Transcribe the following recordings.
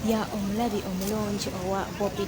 ya omulabi omulungi owa Bobi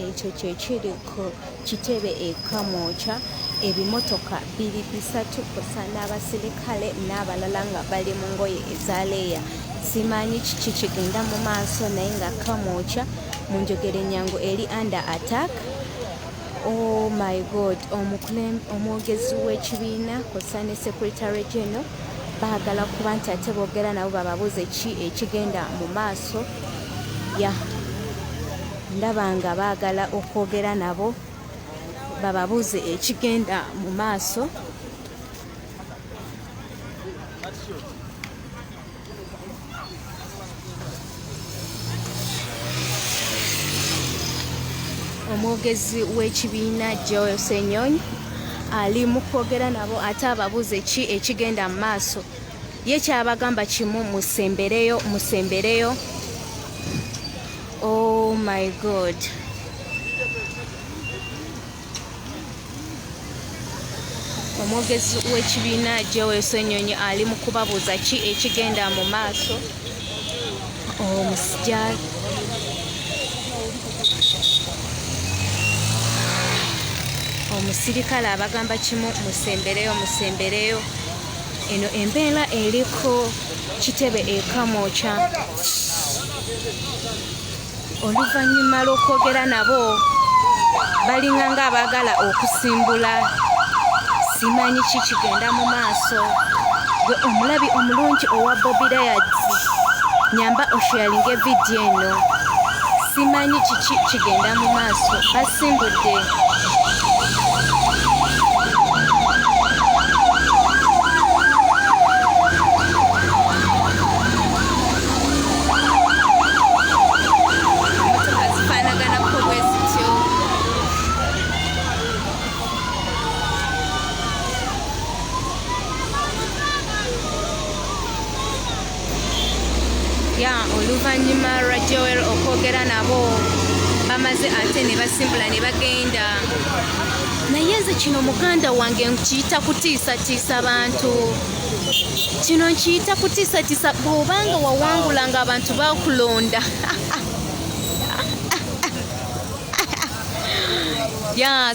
ekyo kyekiri ku kitebe ekamwokya ebimotoka biri bisatu kusa n'abasirikale n'abalala nga bali mu ngoye eza leeya. Simanyi kiki kigenda mu maaso naye nga kamwokya mu njogera ennyangu eri under attack. Oh my god, omwogezi w'ekibiina kusa ne secretary general baagala kuba nti ate boogera nabo bababuuze ki ekigenda mu maaso. Ndaba nga baagala okwogera nabo bababuuze ekigenda mu maaso. Omwogezi w'ekibiina Joel Senyonyi ali mu kwogera nabo ate ababuuze ki ekigenda mu maaso. Ye kyabagamba kimu, musembereyo. Oh my god. Omwogezi w'ekibiina Joel Senyonyi ali mu kubabuuza ki ekigenda mu maaso. Omusirikale abagamba kimu, musembereyo. Eno embeera eriko kitebe ekamwokya. Oluvannyuma lw'okwogera nabo balinga nga abaagala okusimbula. Simanyi ki kigenda mu maaso. Gwe omulabi omulungi owa Bobi nyamba osharinge vidiyo eno. Simanyi kiki kigenda mu maaso. Basimbudde. Oluvannyuma lwa Joel okwogera nabo bamaze ate ne basimbula ne bagenda. Naye nze kino muganda wange nkiyita kutiisatiisa bantu. Kino nkiyita kutiisatiisa bw'obanga wawangula nga abantu bakulonda.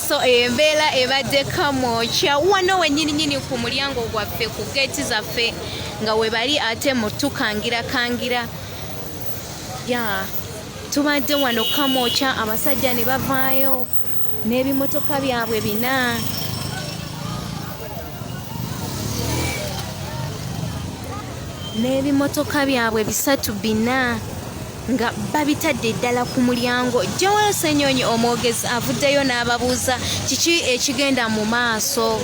So embeera ebadde kamwokya wano wennyini ku mulyango gwaffe ku geeti zaffe nga we bali ate mutukangira. Tubadde wano kamwokya, abasajja ne bavaayo n'ebimotoka byabwe 4. N'ebimotoka byabwe 4 nga babitadde ddala ku mulyango. Joel Senyonyi omwogezi avuddeyo n'ababuuza kiki ekigenda mu maaso.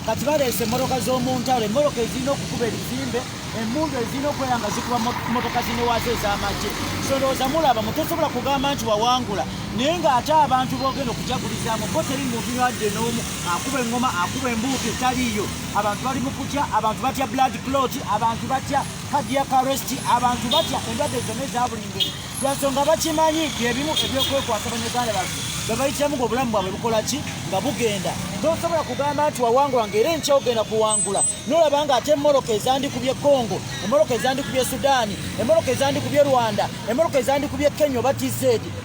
Kati baleese emmotoka z'omuntalo, emmotoka ezirina okukuba ebizimbe, emmundu ezirina okwera nga zikuba mmotoka zino waazo ez'amagye. So ndowooza mulaba mutosobola kugamba nti wawangula naye ng'ate abantu boogenda okujagulizaamu bo teri muntu wadde n'omu akuba eŋŋoma akuba embuutu etaliiyo. Abantu bali mu kutya, abantu batya blood clot, abantu batya cardiac arrest, abantu batya endwadde zonna eza buli ngeri. Lwansonga bakimanyi byebimu ebyokwekwasa bannayuganda baffe bwe bayitiramu ng'obulamu bwabwe bukola ki nga bugenda. Tosobola kugamba nti wawangula ng'era enkya ogenda kuwangula n'olaba nga ate emmoloka ezandikubye Congo, emmoloka ezandikubye Sudaani, emmoloka ezandikubye Rwanda, emmoloka ezandikubye Kenya oba TZ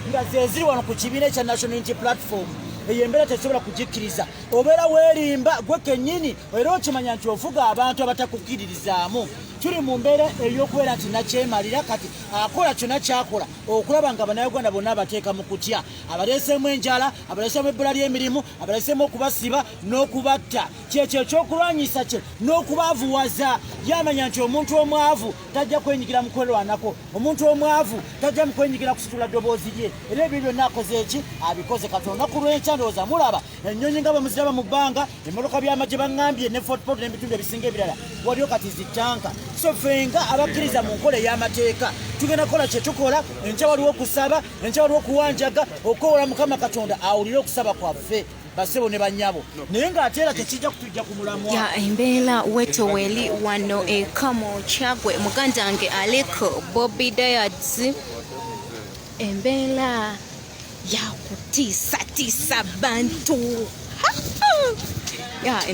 nga zeziri wano ku kibiina ekya National Unity Platform. Eyo embeera tesobola kugikkiriza. Obeera weerimba gwe kennyini era okimanya nti ovuga abantu abatakukkiririzaamu. Tuli mu mbeera ey'okubeera nti nakyemalira kati akola kyonna kyakola okulaba nga bannayuganda bonna abateeka mu kutya. Abaleeseemu enjala, abaleeseemu ebbula ly'emirimu, abaleeseemu okubasiba n'okubatta. Kyekyo ekyokulwanyisa kye n'okubaavuwaza. Yamanya nti omuntu omwavu tajja kwenyigira mu kwerwanako, omuntu omwavu tajja mu kwenyigira kusitula ddoboozi lye. Era ebyo byonna akoze eki abikoze. Kati olunaku lw'enkya ndowooza mulaba ennyonyi nga bwe muziraba mu bbanga, emmotoka by'amagye baŋŋambye ne Fort Portal n'ebitundu ebisinga ebirala waliyo kati zitanka. So fenga abakkiriza mu nkola ey'amateeka tugenda kukola kye tukola. Enkya waliwo okusaba, enkya waliwo okuwanjaga, okwowola Mukama Katonda awulire okusaba kwaffe basebo ne bannyabo, naye ng'ate era tekijja kutujja ku mulamwa. Embeera wetoweli wano ekamwokya gwe muganda wange aliko Bobi embeera ya kutiisatiisa bantu. ya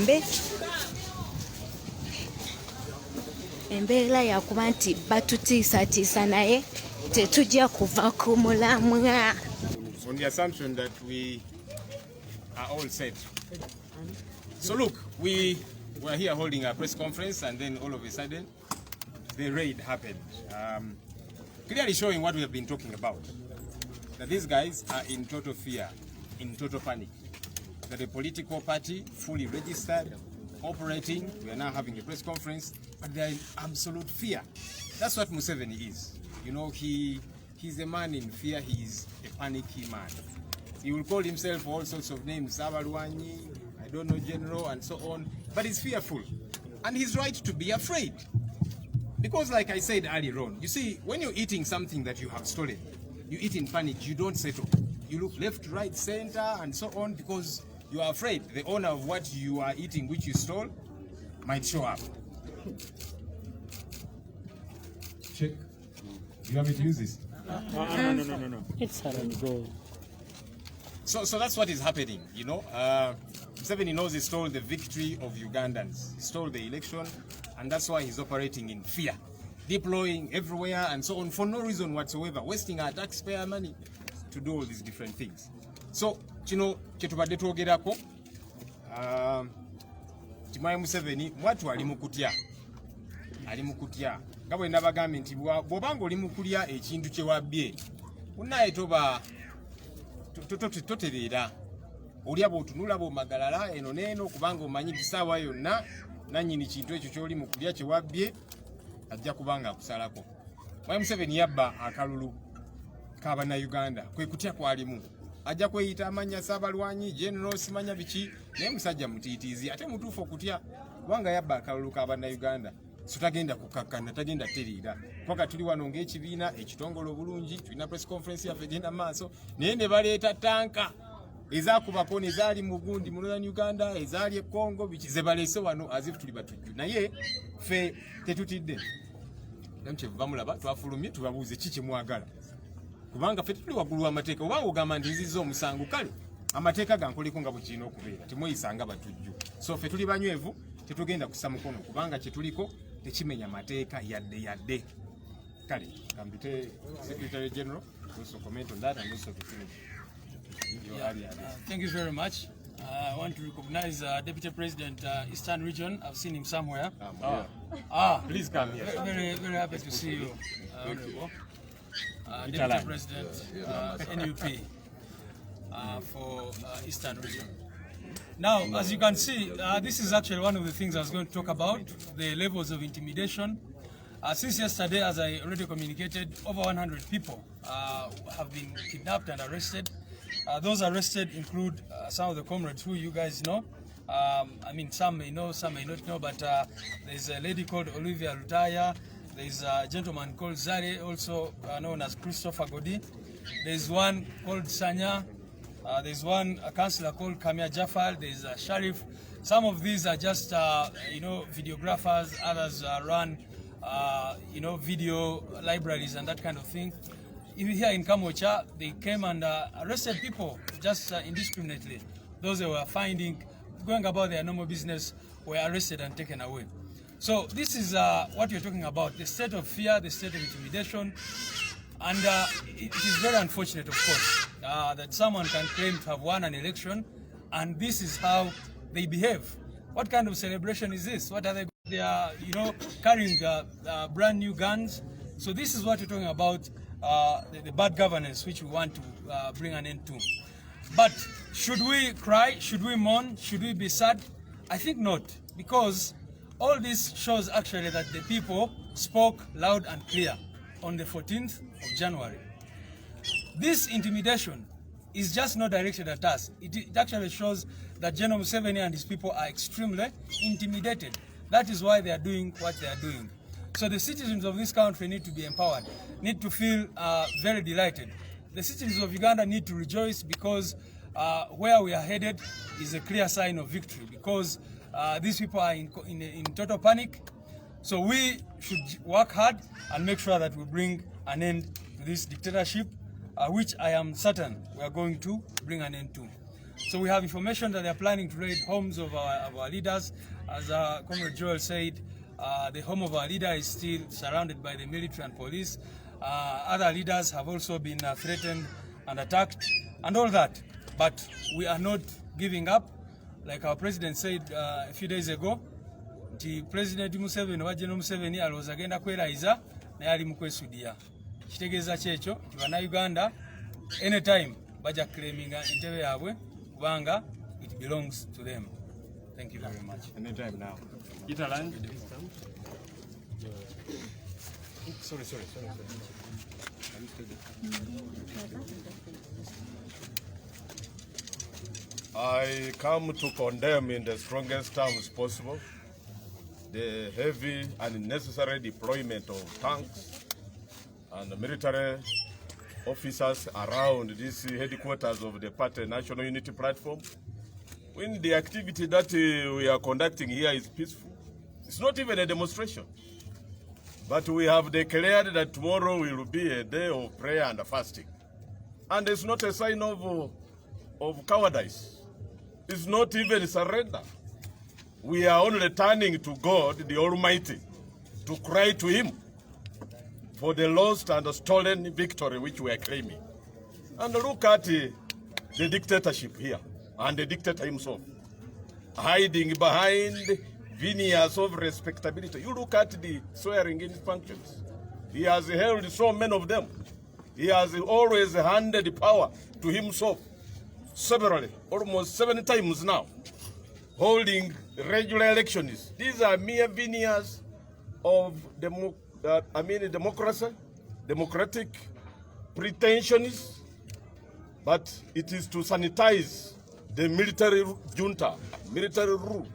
embeera yakuba nti batutiisatiisa naye tetujja kuva ku mulamwa. On the assumption that we are all set. So look, we were here holding a press conference and then all of a sudden the raid happened. Clearly showing what we have been talking about. That these guys are in total fear, in total panic. That a political party, fully registered, operating, we are now having a press conference, but they are in absolute fear. That's what Museveni is. You know, he's a man in fear, he is a panicky man. He will call himself all sorts of names, Sabalwanyi, I don't know, General, and so on, but he's fearful. And he's right to be afraid. Because like I said earlier on, you see, when you're eating something that you have stolen, you eat in panic, you don't settle. You look left, right, center, and so on, because you are afraid the owner of what you are eating, which you stole, might show up. Check. Do you want me to use this? No. It's hard to go. So that's what is happening, you know. Museveni knows he stole the victory of Ugandans. He stole the election, and that's why he's operating in fear. Deploying everywhere and so on for no reason whatsoever, wasting our taxpayer money to do all these different things. So, kino kyetubadde twogerako, Kimayi Museveni mwatu ali mukutya. Ali mukutya. Nga bwe nabagambye nti bw'obanga oli mukulya ekintu kye wabbye, munaye toba totereera. Olya bw'otunula bw'omagalala eno n'eno kubanga omanyi bisaawa yonna nannyini kintu ekyo ky'oli mukulya kye wabbye ajja kubanga akusalako. Kimayi Museveni yabba akalulu k'Abannayuganda, kwe kutya kwalimu. Ajja kweyita amannya Saabalwanyi, General simanya biki, naye musajja mutiitiizi ate mutuufu okutya kubanga yabba akalulu k'Abannayuganda. So tagenda kukakkana, tagenda teriira. Paka tuli wano ng'ekibiina ekitongole obulungi, tulina press conference yaffe egenda maaso, naye ne baleeta tanka ezaakubako ne zaali mu gundi mu Northern Uganda, ezaali e Congo, biki ze baleese wano as if tuli batujju. Naye ffe tetutidde. Namu kyevuva mulaba twafulumye tubabuuze ki kye mwagala. Kubanga ffe tuli waggulu w'amateeka, obanga ogamba nti nzizza omusango, kale amateeka gankoliko nga bwe kirina okubeera, temweyisanga batujju. So ffe tuli banywevu, tetugenda kussa mukono kubanga kye tuliko tekimenya mateeka yadde. Kale, kambite Secretary General also comment on that and also to finish. Thank you very much. I want to recognize Deputy President Eastern Region. I've seen him somewhere. Please come here. Very, very happy to see you, Honorable. Deputy President NUP for Eastern Region. Now, as you can see, this is actually one of the things I was going to talk about, the levels of intimidation. Since yesterday, as I already communicated, over 100 people have been kidnapped and arrested. Those arrested include some of the comrades who you guys know. I mean, some may know, some may not know, but there's a lady called Olivia Lutaya. There's a gentleman called Zare, also known as Christopher Godi. There's one called Sanya. There's one councillor called Kamia Jafar. There's a sheriff. Some of these are just, videographers. Others run, video libraries and that kind of thing. Even here in Kamocha, they came and arrested people just indiscriminately. Those they were finding, going about their normal business, were arrested and taken away. So this is what you're talking about, the state of fear, the state of intimidation. And it is very unfortunate, of course, that someone can claim to have won an election, and this is how they behave. What kind of celebration is this? What are they? They are, carrying brand new guns. So this is what you're talking about, the bad governance, which we want to bring an end to. But should we cry? Should we mourn? Should we be sad? I think not, because all this shows actually that the people spoke loud and clear on the 14th of January. This intimidation is just not directed at us. It actually shows that General Museveni and his people are extremely intimidated. That is why they are doing what they are doing. So the citizens of this country need to be empowered, need to feel very delighted. The citizens of Uganda need to rejoice because where we are headed is a clear sign of victory, because these people are in total panic. So we should work hard and make sure that we bring an end to this dictatorship, which I am certain we are going to bring an end to. So we have information that they are planning to raid homes of our leaders. As Comrade Joel said, the home of our leader is still surrounded by the military and police. Other leaders have also been threatened and attacked and all that. But we are not giving up. Like our president said a few days ago, the President Museveni wa General Museveni alowooza agenda kweraiza naye ali mu kwesudia. Kitegeeza kyekyo nti Bannayuganda anytime baja claiminga entebe yaabwe kubanga it belongs to them. Thank you very much. Anytime now. Italand. Sorry. I come to condemn in the strongest terms possible the heavy and unnecessary deployment of tanks and military officers around this headquarters of the party National Unity Platform. When the activity that we are conducting here is peaceful, it's not even a demonstration. But we have declared that tomorrow will be a day of prayer and fasting. And it's not a sign of cowardice. It's not even surrender. We are only turning to God, the Almighty, to cry to Him for the lost and stolen victory which we are claiming. And look at the dictatorship here, and the dictator himself, hiding behind veneers of respectability. You look at the swearing-in functions. He has held so many of them. He has always handed power to himself severally, almost 7 times now, holding regular elections. These are mere veneers of democracy, democratic pretensions, but it is to sanitize the military junta, military rule.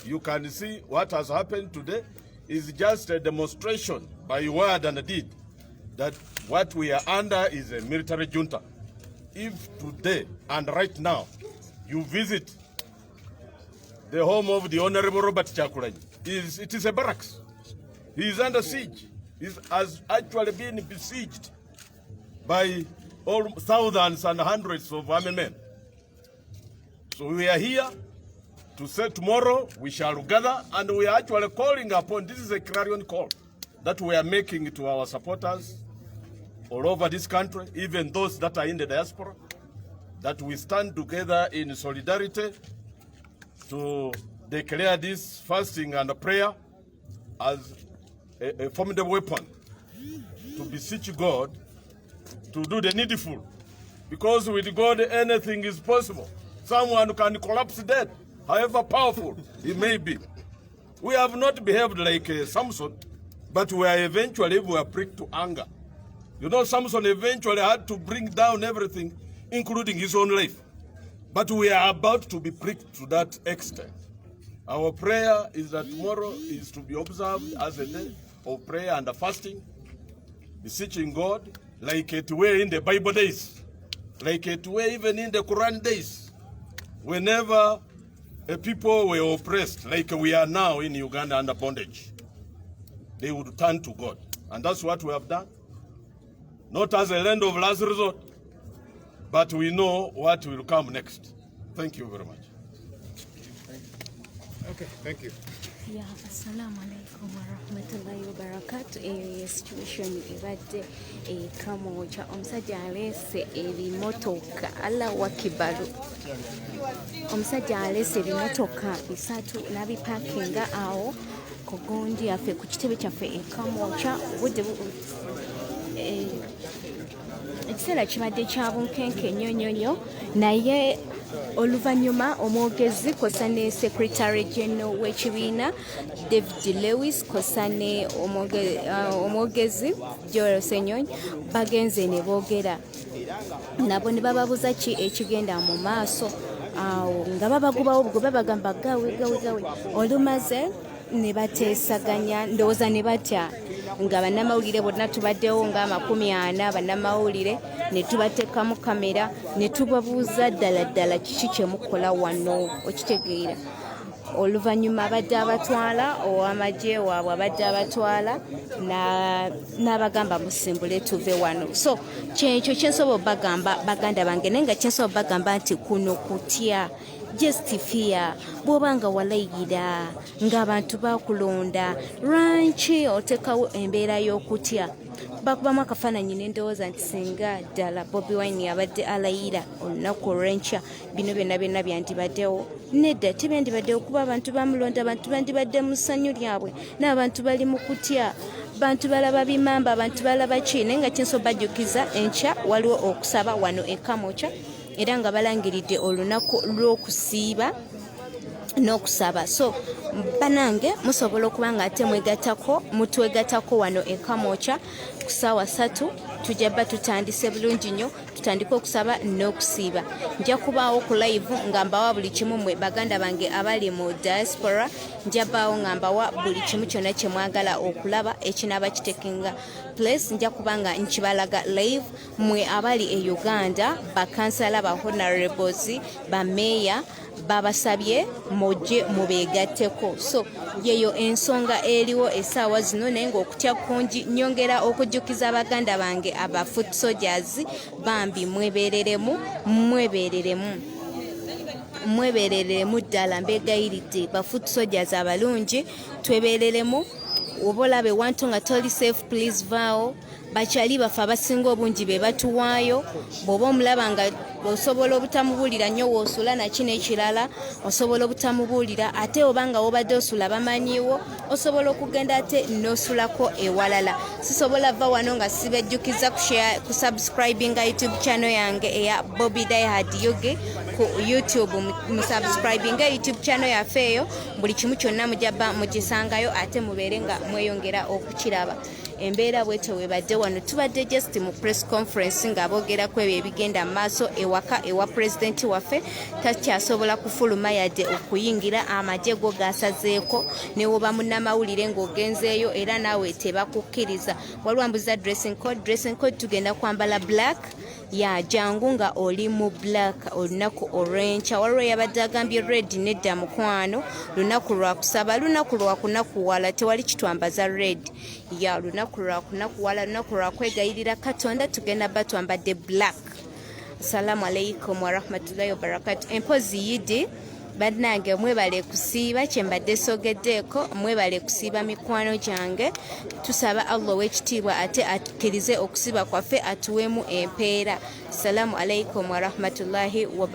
You can see what has happened today is just a demonstration by word and deed that what we are under is a military junta. If today and right now you visit the home of the Honorable Robert Chakulanyi, it is a barracks. He is under siege. He has actually been besieged by all thousands and hundreds of army men. So we are here to say tomorrow we shall gather, and we are actually calling upon, this is a clarion call that we are making to our supporters all over this country, even those that are in the diaspora, that we stand together in solidarity to declare this fasting and prayer as a formidable weapon to beseech God to do the needful. Because with God anything is possible. Someone can collapse dead, however powerful he may be. We have not behaved like Samson, but we were pricked to anger. You know, Samson eventually had to bring down everything, including his own life. But we are about to be pricked to that extent. Our prayer is that tomorrow is to be observed as a day of prayer and fasting, beseeching God, like it were in the Bible days, like it were even in the Quran days, whenever a people were oppressed, like we are now in Uganda under bondage, they would turn to God. And that's what we have done. Not as a land of last resort, but we know what will come next. Thank you very much. Okay, thank you. Yeah, assalamu alaikum wa rahmatullahi wa barakatuh. Situation ibadde kamoja omusajja alese ebimotoka ala wakibalu. Omusajja alese ebimotoka bisatu nabipakinga awo kugundi yafe ku kitebe kyaffe kamoja budde ekiseera kibadde kya bunkenke nnyo naye oluvannyuma omwogezi kosa ne secretary general w'ekibiina David Lewis kosa ne omwogezi Joel Senyonyi bagenze ne boogera nabo ne bababuza ki ekigenda mu maaso awo nga babagubawo bwe babagamba gawe olumaze ne bateesaganya ndowooza ne batya nga bannamawulire bonna tubaddewo nga 40 bannamawulire ne tubateekamu kamera ne tubabuuza ddala kiki kye mukola wano okitegeera oluvannyuma abadde abatwala ow'amagye waabwe abadde abatwala n'abagamba musimbule tuve wano. So kyekyo kyensobola baganda bange naye nga kyensobola bagamba nti kuno kutya justifia bw'obanga walayira ng'abantu bakulonda lwanki otekawo embeera y'okutya bakubamu akafaananyi n'endowooza nti singa ddala Bobi Wine yabadde alayira olunaku olw'enkya bino byonna byandibaddewo. Nedda tebyandibaddewo kuba abantu bamulonda, abantu bandibadde mu ssanyu lyabwe n'abantu bali mu kutya, bantu balaba bimamba, abantu balaba ki. Naye nga kyensobola bajjukiza enkya waliwo okusaba wano e Kamwokya era nga balangiridde olunaku lw'okusiiba n'okusaba. So banange musobola okuba nga ate mutwegattako wano e Kamwokya ku ssaawa 3 tujja tutandise bulungi nnyo, tutandike okusaba n'okusiiba. Nja kubaawo ku live nga mbawa buli kimu mwe baganda bange abali mu diaspora, nja baawo nga mbawa buli kimu kyonna kye mwagala okulaba ekinaaba kitekinga place. Nja kubanga nkibalaga live mwe abali e Uganda, bakansala, ba honorables, ba meya babasabye mujje mubeegatteko. So yeyo ensonga eriwo essaawa zino, naye ng'okutya kungi nyongera okujjukiza abaganda bange aba foot soldiers bambi mwebereremu ddala, mbegayiridde ba foot soldiers abalungi twebereremu. Oba olabe wantu nga toli safe, please vaawo. Bakyali bafe abasinga obungi be batuwaayo. Bw'oba omulaba nga osobola obutamubuulira nnyo w'osula nakino ekirala, osobola obutamubuulira ate obanga wobadde osula bamanyiwo, osobola okugenda ate n'osulako ewalala. Sisobola va wano nga sibejjukiza ku subscribinga YouTube channel yange eya Bobi Diehard Yugi ku YouTube. Mu subscribinga YouTube channel yaffe eyo, buli kimu kyonna mujaba mugisangayo ate mubeere nga mweyongera okukiraba. Embeera bwetyo webadde wano, tubadde just mu press conference ng'aboogerako ebyo ebigenda mu maaso ewaka ewa pulezidenti waffe. Takyasobola kufuluma yadde okuyingira, amagye go gasazeeko, ne woba munnamawulire ng'ogenzeeyo era naawe tebakukkiriza. Waliwo mbuza dressing code tugenda kwambala black ya jangu nga oli mu black olunaku olw'enkya. Waliwo yabadde agambye red nedda mukwano, lunaku lwa kusaba, lunaku lwa kunakuwala, tewali kitwambaza red ya lunaku lwa kunakuwala, lunaku lwa kwegayirira Katonda, tugenda batwambadde black. Assalamu alaikum warahmatullahi wabarakatuh. Empozi yidi bannange mwebale kusiiba kyembadde sogeddeeko, mwebale kusiiba mikwano gyange. Tusaba Allah w'ekitiibwa ate akkirize okusiba kwaffe atuweemu empeera. Assalamu alaikum warahmatullahi wabarakatuh.